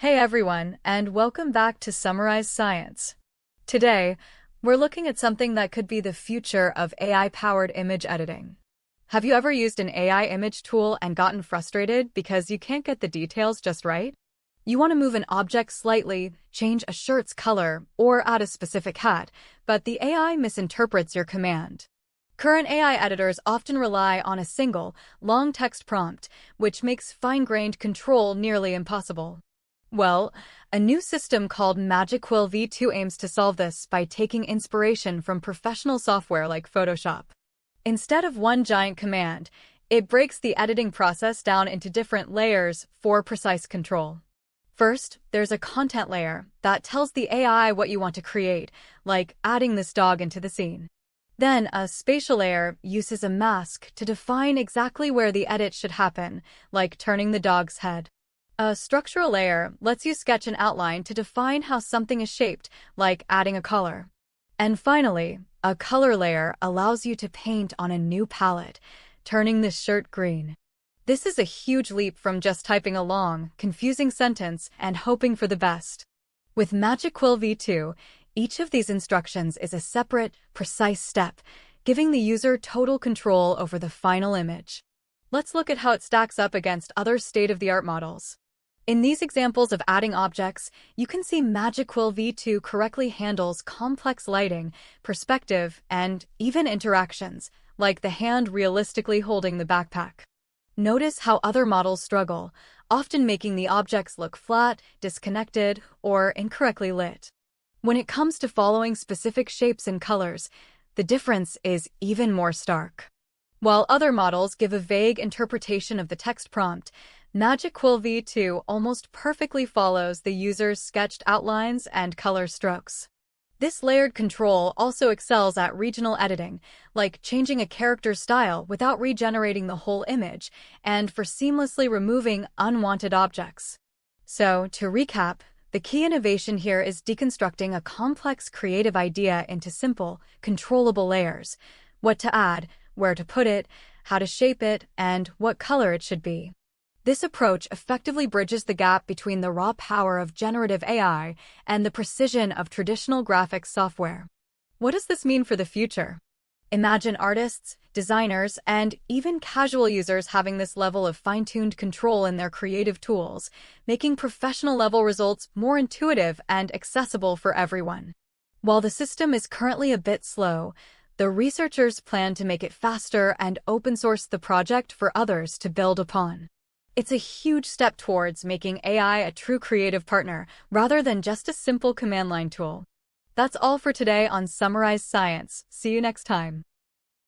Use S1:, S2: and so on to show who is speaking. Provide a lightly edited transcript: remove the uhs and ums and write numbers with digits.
S1: Hey everyone, and welcome back to Summarize Science. Today, we're looking at something that could be the future of AI-powered image editing. Have you ever used an AI image tool and gotten frustrated because you can't get the details just right? You want to move an object slightly, change a shirt's color, or add a specific hat, but the AI misinterprets your command. Current AI editors often rely on a single, long text prompt, which makes fine-grained control nearly impossible. Well, a new system called MagicQuill V2 aims to solve this by taking inspiration from professional software like Photoshop. Instead of one giant command, it breaks the editing process down into different layers for precise control. First, there's a content layer that tells the AI what you want to create, like adding this dog into the scene. Then, a spatial layer uses a mask to define exactly where the edit should happen, like turning the dog's head. A structural layer lets you sketch an outline to define how something is shaped, like adding a color. And finally, a color layer allows you to paint on a new palette, turning this shirt green. This is a huge leap from just typing a long, confusing sentence and hoping for the best. With MagicQuill V2, each of these instructions is a separate, precise step, giving the user total control over the final image. Let's look at how it stacks up against other state-of-the-art models. In these examples of adding objects, you can see MagicQuill V2 correctly handles complex lighting, perspective, and even interactions, like the hand realistically holding the backpack. Notice how other models struggle, often making the objects look flat, disconnected, or incorrectly lit. When it comes to following specific shapes and colors, the difference is even more stark. While other models give a vague interpretation of the text prompt, MagicQuill V2 almost perfectly follows the user's sketched outlines and color strokes. This layered control also excels at regional editing, like changing a character's style without regenerating the whole image, and for seamlessly removing unwanted objects. So, to recap, the key innovation here is deconstructing a complex creative idea into simple, controllable layers: what to add, where to put it, how to shape it, and what color it should be. This approach effectively bridges the gap between the raw power of generative AI and the precision of traditional graphics software. What does this mean for the future? Imagine artists, designers, and even casual users having this level of fine-tuned control in their creative tools, making professional-level results more intuitive and accessible for everyone. While the system is currently a bit slow, the researchers plan to make it faster and open-source the project for others to build upon. It's a huge step towards making AI a true creative partner, rather than just a simple command line tool. That's all for today on Summarize Science. See you next time.